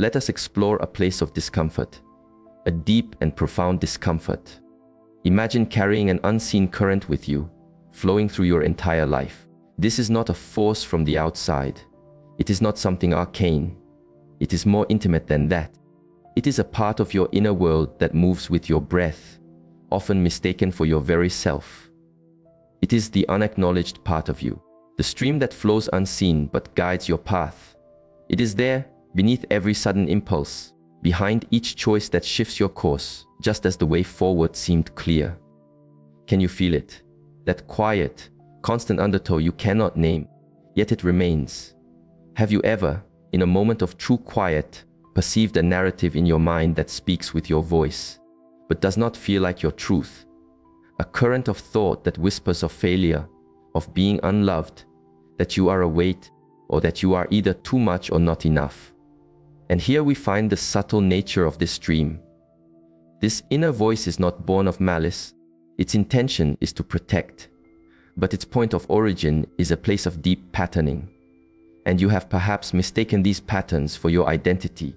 let us explore a place of discomfort, a deep and profound discomfort. Imagine carrying an unseen current with you, flowing through your entire life. This is not a force from the outside. It is not something arcane. It is more intimate than that. It is a part of your inner world that moves with your breath, often mistaken for your very self. It is the unacknowledged part of you, the stream that flows unseen but guides your path. It is there, beneath every sudden impulse, behind each choice that shifts your course, just as the way forward seemed clear. Can you feel it? That quiet, constant undertow you cannot name, yet it remains. Have you ever, in a moment of true quiet, perceived a narrative in your mind that speaks with your voice, but does not feel like your truth? A current of thought that whispers of failure, of being unloved, that you are a weight, or that you are either too much or not enough. And here we find the subtle nature of this stream. This inner voice is not born of malice. Its intention is to protect, but its point of origin is a place of deep patterning. And you have perhaps mistaken these patterns for your identity.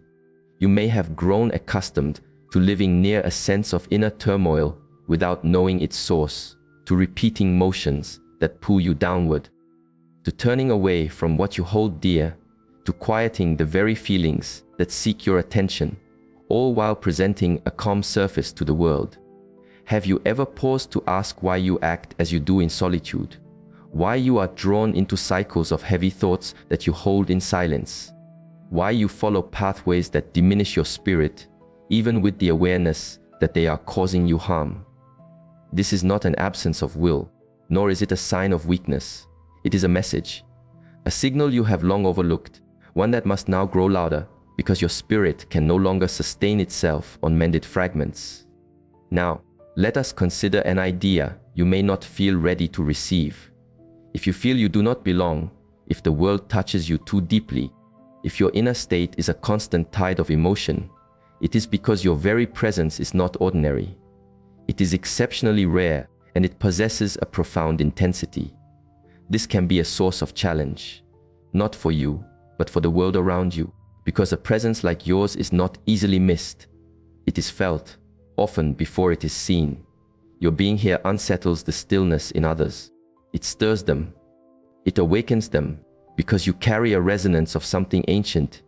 You may have grown accustomed to living near a sense of inner turmoil without knowing its source, to repeating motions that pull you downward, to turning away from what you hold dear, to quieting the very feelings that seek your attention, all while presenting a calm surface to the world. Have you ever paused to ask why you act as you do in solitude? Why you are drawn into cycles of heavy thoughts that you hold in silence? Why you follow pathways that diminish your spirit, even with the awareness that they are causing you harm? This is not an absence of will, nor is it a sign of weakness. It is a message, a signal you have long overlooked, one that must now grow louder because your spirit can no longer sustain itself on mended fragments. Now, let us consider an idea you may not feel ready to receive. If you feel you do not belong, if the world touches you too deeply, if your inner state is a constant tide of emotion, it is because your very presence is not ordinary. It is exceptionally rare, and it possesses a profound intensity. This can be a source of challenge, not for you, but for the world around you, because a presence like yours is not easily missed. It is felt, often before it is seen. Your being here unsettles the stillness in others. It stirs them. It awakens them, because you carry a resonance of something ancient,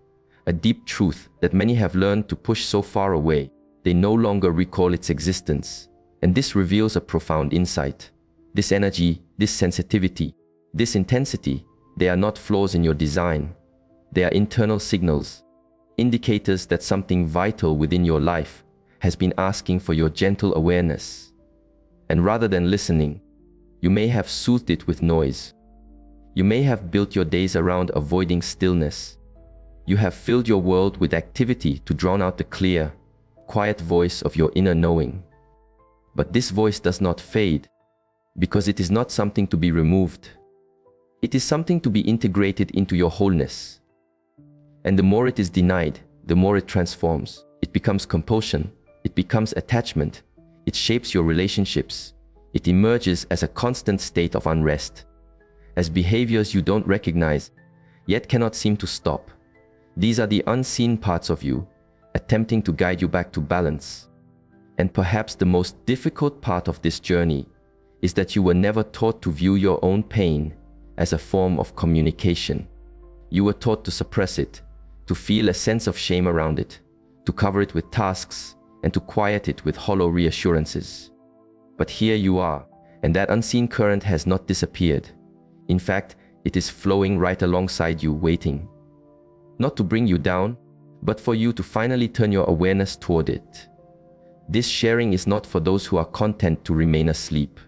a deep truth that many have learned to push so far away, they no longer recall its existence. And this reveals a profound insight. This energy, this sensitivity, this intensity, they are not flaws in your design. They are internal signals, indicators that something vital within your life has been asking for your gentle awareness. And rather than listening, you may have soothed it with noise. You may have built your days around avoiding stillness. You have filled your world with activity to drown out the clear, quiet voice of your inner knowing. But this voice does not fade, because it is not something to be removed. It is something to be integrated into your wholeness. And the more it is denied, the more it transforms. It becomes compulsion. It becomes attachment. It shapes your relationships. It emerges as a constant state of unrest, as behaviors you don't recognize, yet cannot seem to stop. These are the unseen parts of you, attempting to guide you back to balance. And perhaps the most difficult part of this journey is that you were never taught to view your own pain as a form of communication. You were taught to suppress it, to feel a sense of shame around it, to cover it with tasks, and to quiet it with hollow reassurances. But here you are, and that unseen current has not disappeared. In fact, it is flowing right alongside you, waiting. Not to bring you down, but for you to finally turn your awareness toward it. This sharing is not for those who are content to remain asleep.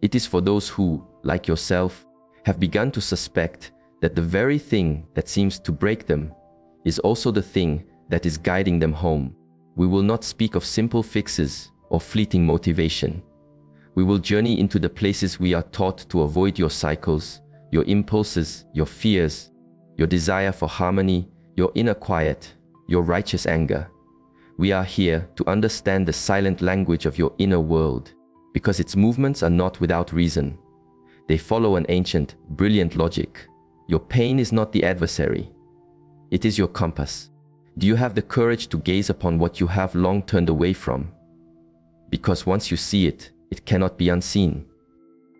It is for those who, like yourself, have begun to suspect that the very thing that seems to break them is also the thing that is guiding them home. We will not speak of simple fixes or fleeting motivation. We will journey into the places we are taught to avoid: your cycles, your impulses, your fears, your desire for harmony, your inner quiet, your righteous anger. We are here to understand the silent language of your inner world, because its movements are not without reason. They follow an ancient, brilliant logic. Your pain is not the adversary. It is your compass. Do you have the courage to gaze upon what you have long turned away from? Because once you see it, it cannot be unseen.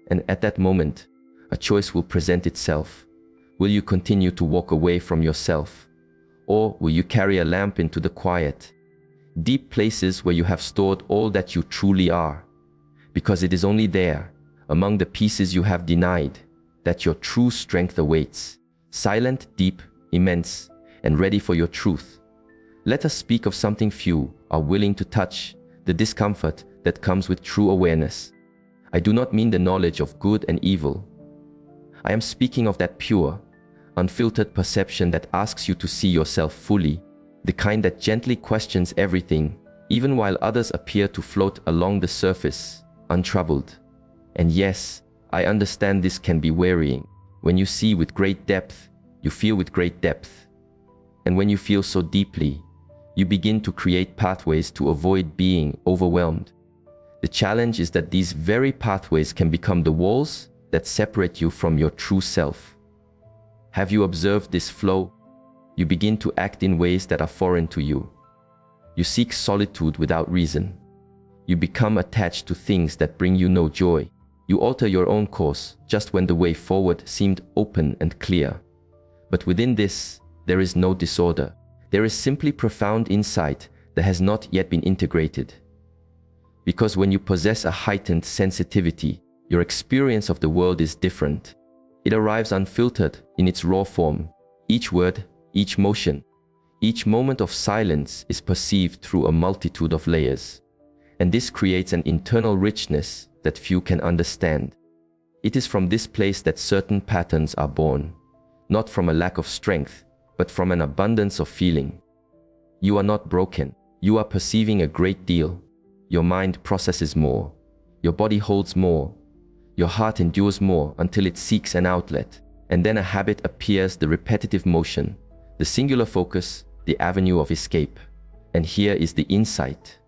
And at that moment, a choice will present itself. Will you continue to walk away from yourself? Or will you carry a lamp into the quiet, deep places where you have stored all that you truly are? Because it is only there, among the pieces you have denied, that your true strength awaits, silent, deep, immense, and ready for your truth. Let us speak of something few are willing to touch, the discomfort that comes with true awareness. I do not mean the knowledge of good and evil. I am speaking of that pure, unfiltered perception that asks you to see yourself fully, the kind that gently questions everything, even while others appear to float along the surface, untroubled. And yes, I understand this can be wearying. When you see with great depth, you feel with great depth. And when you feel so deeply, you begin to create pathways to avoid being overwhelmed. The challenge is that these very pathways can become the walls that separate you from your true self. Have you observed this flow? You begin to act in ways that are foreign to you. You seek solitude without reason. You become attached to things that bring you no joy. You alter your own course just when the way forward seemed open and clear. But within this, there is no disorder. There is simply profound insight that has not yet been integrated. Because when you possess a heightened sensitivity, your experience of the world is different. It arrives unfiltered in its raw form. Each word, each motion, each moment of silence is perceived through a multitude of layers. And this creates an internal richness that few can understand. It is from this place that certain patterns are born, not from a lack of strength, but from an abundance of feeling. You are not broken. You are perceiving a great deal. Your mind processes more. Your body holds more. Your heart endures more until it seeks an outlet. And then a habit appears, the repetitive motion, the singular focus, the avenue of escape. And here is the insight.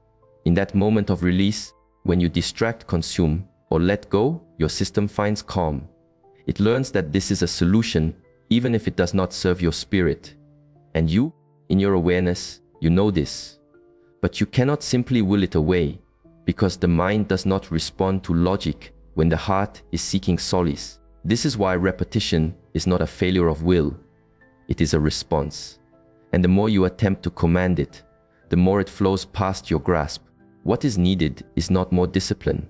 In that moment of release, when you distract, consume, or let go, your system finds calm. It learns that this is a solution, even if it does not serve your spirit. And you, in your awareness, you know this. But you cannot simply will it away, because the mind does not respond to logic when the heart is seeking solace. This is why repetition is not a failure of will. It is a response. And the more you attempt to command it, the more it flows past your grasp. What is needed is not more discipline.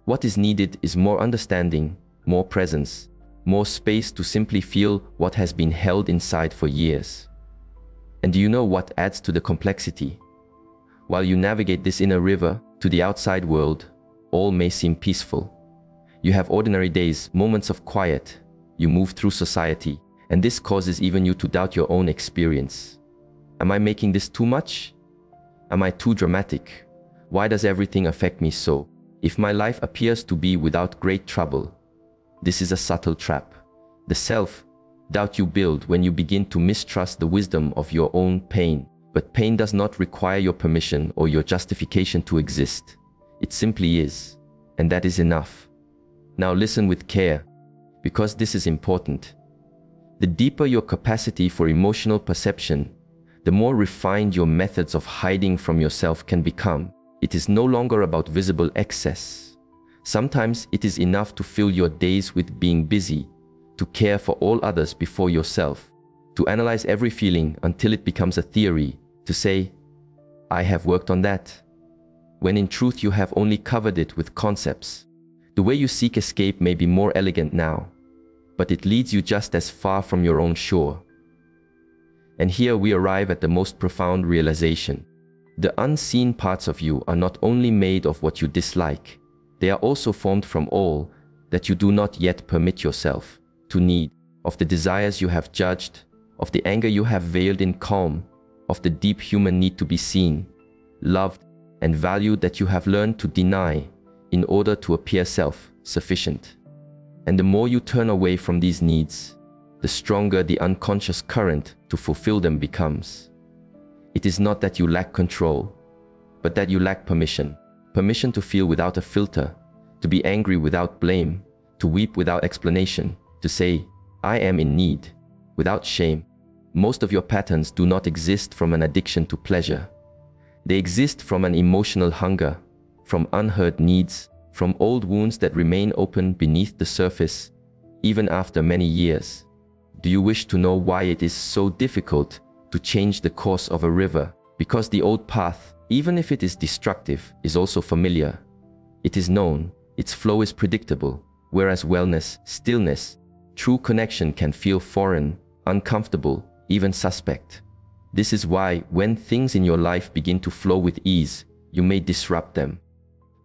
What is needed is more understanding, more presence, more space to simply feel what has been held inside for years. And do you know what adds to the complexity? While you navigate this inner river to the outside world, all may seem peaceful. You have ordinary days, moments of quiet. You move through society, and this causes even you to doubt your own experience. Am I making this too much? Am I too dramatic? Why does everything affect me so? If my life appears to be without great trouble, this is a subtle trap. The self-doubt you build when you begin to mistrust the wisdom of your own pain. But pain does not require your permission or your justification to exist. It simply is, and that is enough. Now listen with care, because this is important. The deeper your capacity for emotional perception, the more refined your methods of hiding from yourself can become. It is no longer about visible excess. Sometimes it is enough to fill your days with being busy, to care for all others before yourself, to analyze every feeling until it becomes a theory, to say, I have worked on that, when in truth you have only covered it with concepts. The way you seek escape may be more elegant now, but it leads you just as far from your own shore. And here we arrive at the most profound realization. The unseen parts of you are not only made of what you dislike, they are also formed from all that you do not yet permit yourself to need, of the desires you have judged, of the anger you have veiled in calm, of the deep human need to be seen, loved, and valued that you have learned to deny in order to appear self-sufficient. And the more you turn away from these needs, the stronger the unconscious current to fulfill them becomes. It is not that you lack control, but that you lack permission. Permission to feel without a filter, to be angry without blame, to weep without explanation, to say, I am in need, without shame. Most of your patterns do not exist from an addiction to pleasure. They exist from an emotional hunger, from unheard needs, from old wounds that remain open beneath the surface, even after many years. Do you wish to know why it is so difficult to change the course of a river? Because the old path, even if it is destructive, is also familiar. It is known, its flow is predictable, whereas wellness, stillness, true connection can feel foreign, uncomfortable, even suspect. This is why, when things in your life begin to flow with ease, you may disrupt them.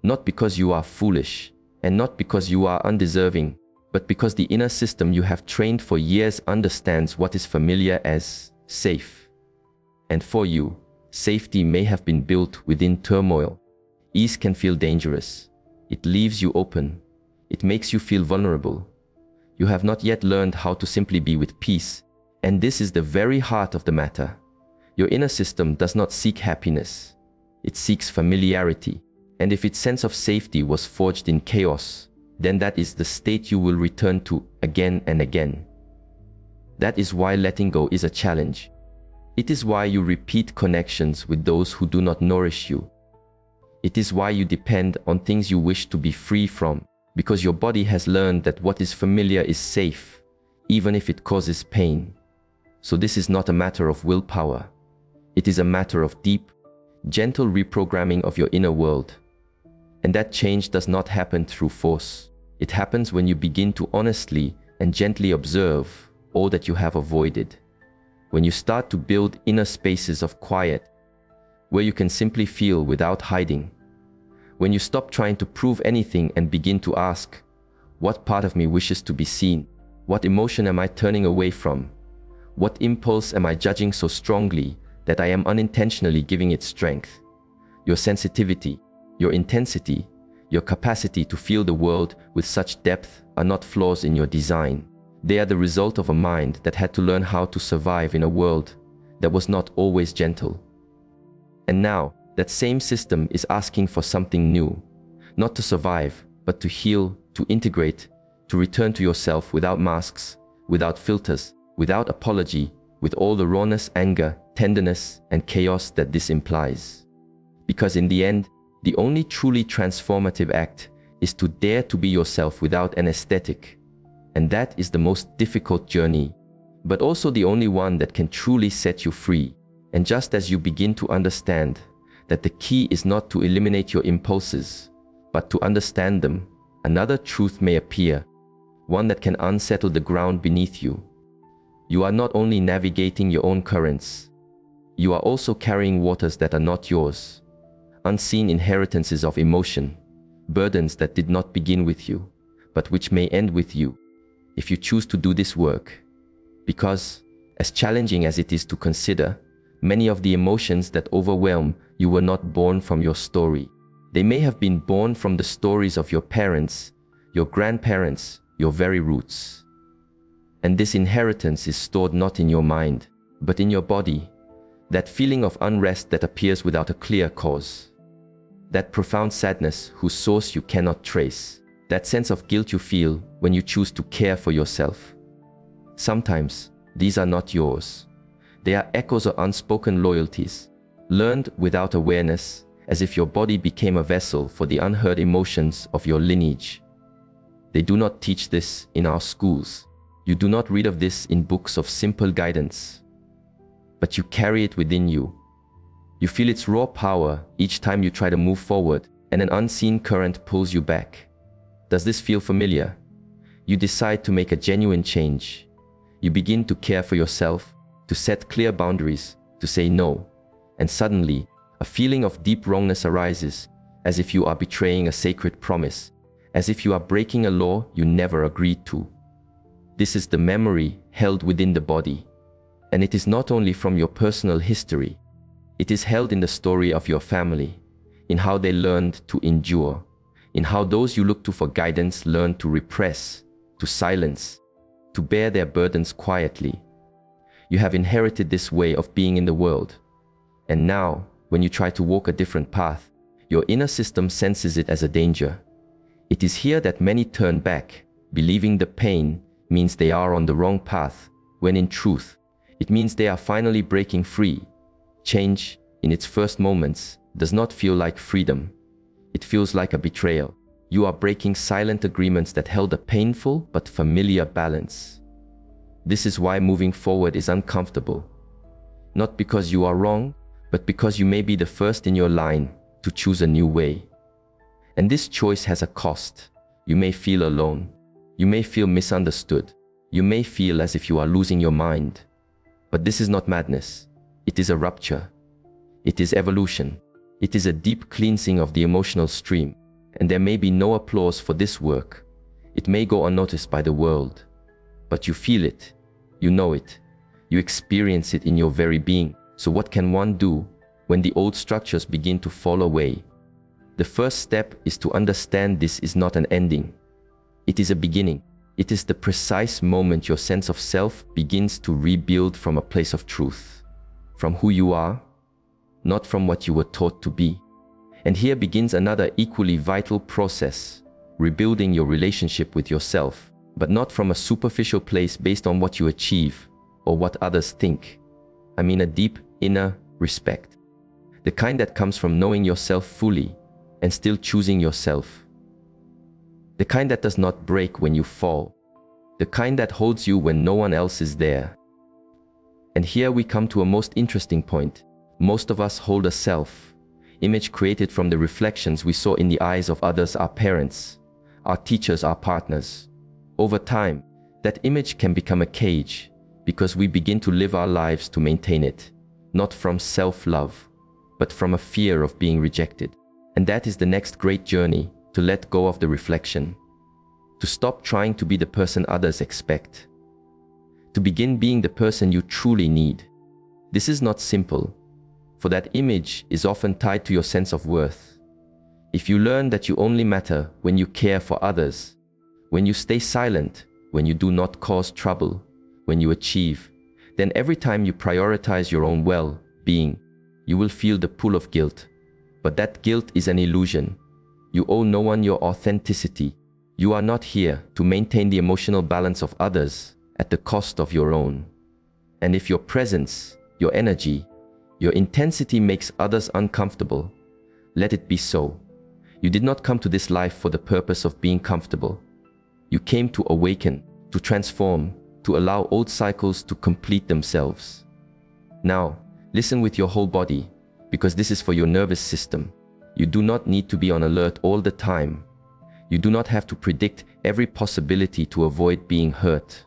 Not because you are foolish, and not because you are undeserving, but because the inner system you have trained for years understands what is familiar as safe. And for you, safety may have been built within turmoil. Ease can feel dangerous. It leaves you open. It makes you feel vulnerable. You have not yet learned how to simply be with peace. And this is the very heart of the matter. Your inner system does not seek happiness. It seeks familiarity. And if its sense of safety was forged in chaos, then that is the state you will return to again and again. That is why letting go is a challenge. It is why you repeat connections with those who do not nourish you. It is why you depend on things you wish to be free from, because your body has learned that what is familiar is safe, even if it causes pain. So this is not a matter of willpower. It is a matter of deep, gentle reprogramming of your inner world. And that change does not happen through force. It happens when you begin to honestly and gently observe all that you have avoided. When you start to build inner spaces of quiet, where you can simply feel without hiding. When you stop trying to prove anything and begin to ask, what part of me wishes to be seen? What emotion am I turning away from? What impulse am I judging so strongly that I am unintentionally giving it strength? Your sensitivity, your intensity, your capacity to feel the world with such depth are not flaws in your design. They are the result of a mind that had to learn how to survive in a world that was not always gentle. And now, that same system is asking for something new, not to survive, but to heal, to integrate, to return to yourself without masks, without filters, without apology, with all the rawness, anger, tenderness, and chaos that this implies. Because in the end, the only truly transformative act is to dare to be yourself without an aesthetic. And that is the most difficult journey, but also the only one that can truly set you free. And just as you begin to understand that the key is not to eliminate your impulses, but to understand them, another truth may appear, one that can unsettle the ground beneath you. You are not only navigating your own currents, you are also carrying waters that are not yours, unseen inheritances of emotion, burdens that did not begin with you, but which may end with you, if you choose to do this work. Because, as challenging as it is to consider, many of the emotions that overwhelm you were not born from your story. They may have been born from the stories of your parents, your grandparents, your very roots. And this inheritance is stored not in your mind, but in your body. That feeling of unrest that appears without a clear cause. That profound sadness whose source you cannot trace. That sense of guilt you feel when you choose to care for yourself. Sometimes, these are not yours. They are echoes of unspoken loyalties, learned without awareness, as if your body became a vessel for the unheard emotions of your lineage. They do not teach this in our schools. You do not read of this in books of simple guidance. But you carry it within you. You feel its raw power each time you try to move forward, and an unseen current pulls you back. Does this feel familiar? You decide to make a genuine change. You begin to care for yourself, to set clear boundaries, to say no. And suddenly, a feeling of deep wrongness arises, as if you are betraying a sacred promise, as if you are breaking a law you never agreed to. This is the memory held within the body. And it is not only from your personal history. It is held in the story of your family, in how they learned to endure, in how those you look to for guidance learned to repress, to silence, to bear their burdens quietly. You have inherited this way of being in the world. And now, when you try to walk a different path, your inner system senses it as a danger. It is here that many turn back, believing the pain means they are on the wrong path, when in truth, It means they are finally breaking free. Change, in its first moments, does not feel like freedom. It feels like a betrayal. You are breaking silent agreements that held a painful but familiar balance. This is why moving forward is uncomfortable. Not because you are wrong, but because you may be the first in your line to choose a new way. And this choice has a cost. You may feel alone. You may feel misunderstood. You may feel as if you are losing your mind. But this is not madness. It is a rupture. It is evolution. It is a deep cleansing of the emotional stream. And there may be no applause for this work. It may go unnoticed by the world. But you feel it. You know it. You experience it in your very being. So what can one do when the old structures begin to fall away? The first step is to understand this is not an ending. It is a beginning. It is the precise moment your sense of self begins to rebuild from a place of truth, from who you are, not from what you were taught to be. And here begins another equally vital process, rebuilding your relationship with yourself, but not from a superficial place based on what you achieve or what others think. I mean a deep inner respect, the kind that comes from knowing yourself fully and still choosing yourself. The kind that does not break when you fall. The kind that holds you when no one else is there. And here we come to a most interesting point. Most of us hold a self-image created from the reflections we saw in the eyes of others, our parents, our teachers, our partners. Over time, that image can become a cage because we begin to live our lives to maintain it, not from self-love, but from a fear of being rejected. And that is the next great journey, to let go of the reflection, to stop trying to be the person others expect, to begin being the person you truly need. This is not simple, for that image is often tied to your sense of worth. If you learn that you only matter when you care for others, when you stay silent, when you do not cause trouble, when you achieve, then every time you prioritize your own well-being, you will feel the pull of guilt. But that guilt is an illusion. You owe no one your authenticity. You are not here to maintain the emotional balance of others at the cost of your own. And if your presence, your energy, your intensity makes others uncomfortable, let it be so. You did not come to this life for the purpose of being comfortable. You came to awaken, to transform, to allow old cycles to complete themselves. Now, listen with your whole body, because this is for your nervous system. You do not need to be on alert all the time. You do not have to predict every possibility to avoid being hurt.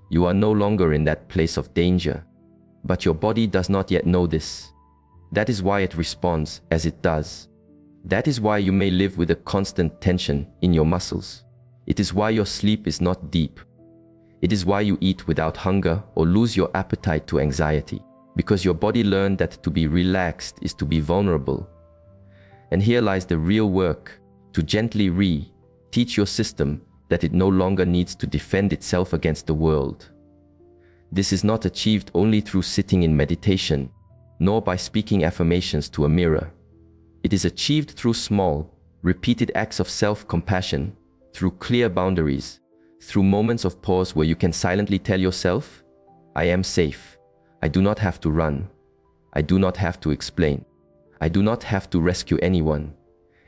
You are no longer in that place of danger, but your body does not yet know this. That is why it responds as it does. That is why you may live with a constant tension in your muscles. It is why your sleep is not deep. It is why you eat without hunger or lose your appetite to anxiety, because your body learned that to be relaxed is to be vulnerable. And here lies the real work, to gently teach your system that it no longer needs to defend itself against the world. This is not achieved only through sitting in meditation, nor by speaking affirmations to a mirror. It is achieved through small, repeated acts of self-compassion, through clear boundaries, through moments of pause where you can silently tell yourself, I am safe. I do not have to run. I do not have to explain. I do not have to rescue anyone.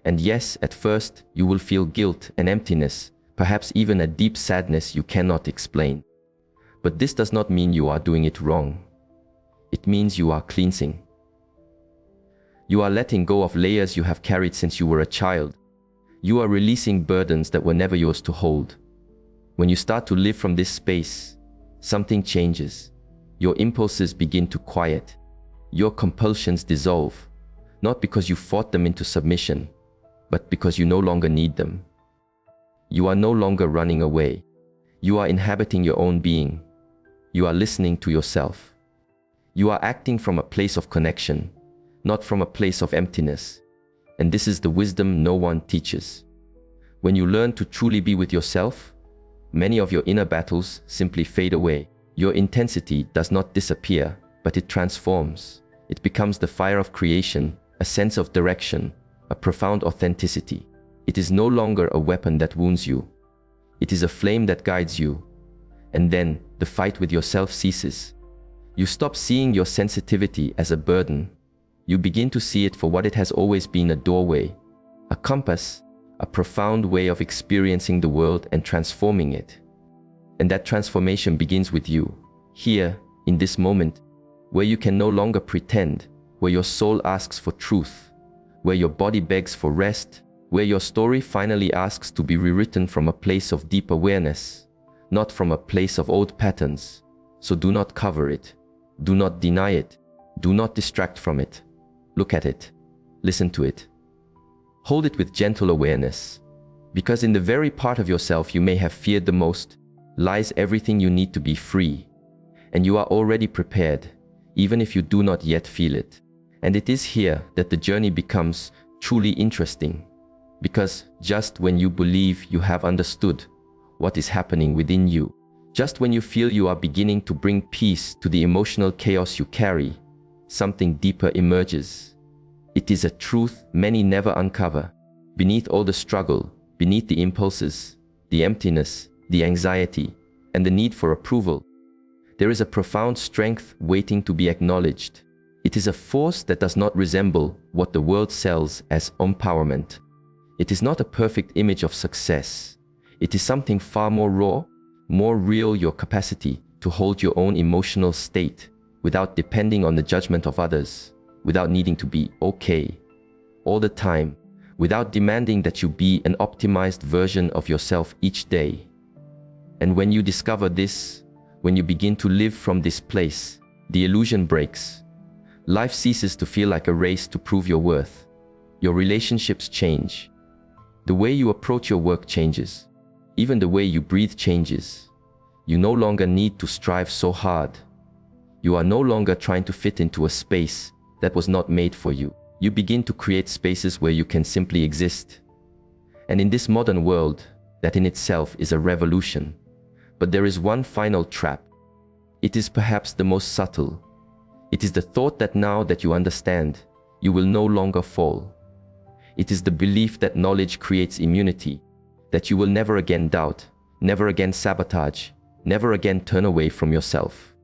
And yes, at first, you will feel guilt and emptiness, perhaps even a deep sadness you cannot explain. But this does not mean you are doing it wrong. It means you are cleansing. You are letting go of layers you have carried since you were a child. You are releasing burdens that were never yours to hold. When you start to live from this space, something changes. Your impulses begin to quiet. Your compulsions dissolve, not because you fought them into submission, but because you no longer need them. You are no longer running away. You are inhabiting your own being. You are listening to yourself. You are acting from a place of connection, not from a place of emptiness. And this is the wisdom no one teaches. When you learn to truly be with yourself, many of your inner battles simply fade away. Your intensity does not disappear, but it transforms. It becomes the fire of creation, a sense of direction, a profound authenticity. It is no longer a weapon that wounds you. It is a flame that guides you. And then the fight with yourself ceases. You stop seeing your sensitivity as a burden. You begin to see it for what it has always been: a doorway, a compass, a profound way of experiencing the world and transforming it. And that transformation begins with you, here, in this moment, where you can no longer pretend, where your soul asks for truth, where your body begs for rest, where your story finally asks to be rewritten from a place of deep awareness, not from a place of old patterns. So do not cover it. Do not deny it. Do not distract from it. Look at it. Listen to it. Hold it with gentle awareness, because in the very part of yourself you may have feared the most lies everything you need to be free, and you are already prepared, even if you do not yet feel it. And it is here that the journey becomes truly interesting, because just when you believe you have understood what is happening within you, just when you feel you are beginning to bring peace to the emotional chaos you carry, something deeper emerges. It is a truth many never uncover. Beneath all the struggle, beneath the impulses, the emptiness, the anxiety, and the need for approval, there is a profound strength waiting to be acknowledged. It is a force that does not resemble what the world sells as empowerment. It is not a perfect image of success. It is something far more raw, more real: your capacity to hold your own emotional state without depending on the judgment of others, without needing to be okay all the time, without demanding that you be an optimized version of yourself each day. And when you discover this, when you begin to live from this place, the illusion breaks. Life ceases to feel like a race to prove your worth. Your relationships change. The way you approach your work changes. Even the way you breathe changes. You no longer need to strive so hard. You are no longer trying to fit into a space that was not made for you. You begin to create spaces where you can simply exist. And in this modern world, that in itself is a revolution. But there is one final trap. It is perhaps the most subtle. It is the thought that now that you understand, you will no longer fall. It is the belief that knowledge creates immunity, that you will never again doubt, never again sabotage, never again turn away from yourself.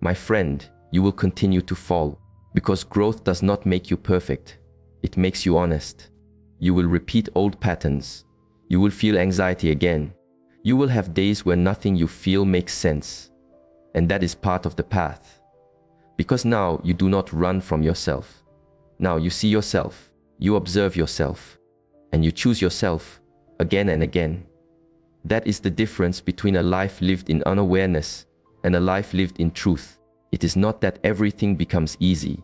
My friend, you will continue to fall, because growth does not make you perfect. It makes you honest. You will repeat old patterns. You will feel anxiety again. You will have days where nothing you feel makes sense. And that is part of the path. Because now you do not run from yourself. Now you see yourself, you observe yourself, and you choose yourself again and again. That is the difference between a life lived in unawareness and a life lived in truth. It is not that everything becomes easy.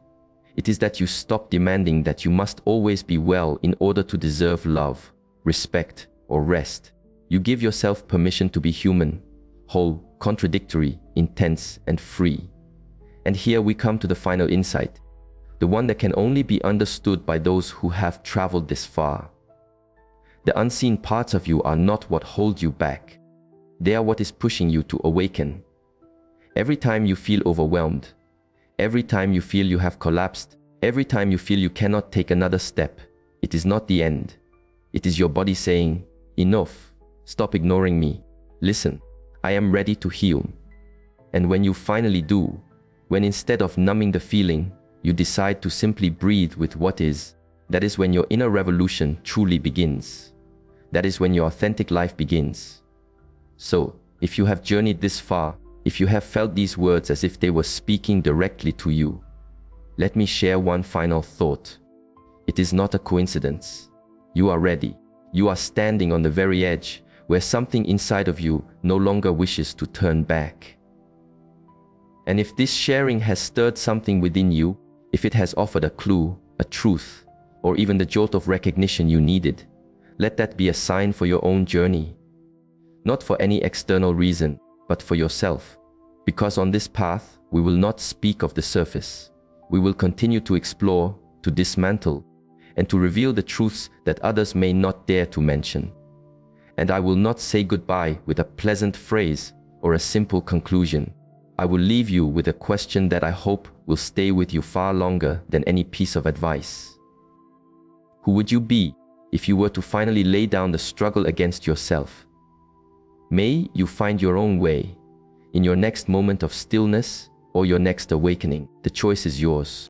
It is that you stop demanding that you must always be well in order to deserve love, respect, or rest. You give yourself permission to be human, whole, contradictory, intense, and free. And here we come to the final insight, the one that can only be understood by those who have traveled this far. The unseen parts of you are not what hold you back. They are what is pushing you to awaken. Every time you feel overwhelmed, every time you feel you have collapsed, every time you feel you cannot take another step, it is not the end. It is your body saying, "Enough. Stop ignoring me. Listen, I am ready to heal." And when you finally do, when instead of numbing the feeling, you decide to simply breathe with what is, that is when your inner revolution truly begins. That is when your authentic life begins. So, if you have journeyed this far, if you have felt these words as if they were speaking directly to you, let me share one final thought. It is not a coincidence. You are ready. You are standing on the very edge where something inside of you no longer wishes to turn back. And if this sharing has stirred something within you, if it has offered a clue, a truth, or even the jolt of recognition you needed, let that be a sign for your own journey. Not for any external reason, but for yourself. Because on this path, we will not speak of the surface. We will continue to explore, to dismantle, and to reveal the truths that others may not dare to mention. And I will not say goodbye with a pleasant phrase or a simple conclusion. I will leave you with a question that I hope will stay with you far longer than any piece of advice. Who would you be if you were to finally lay down the struggle against yourself? May you find your own way in your next moment of stillness, or your next awakening. The choice is yours.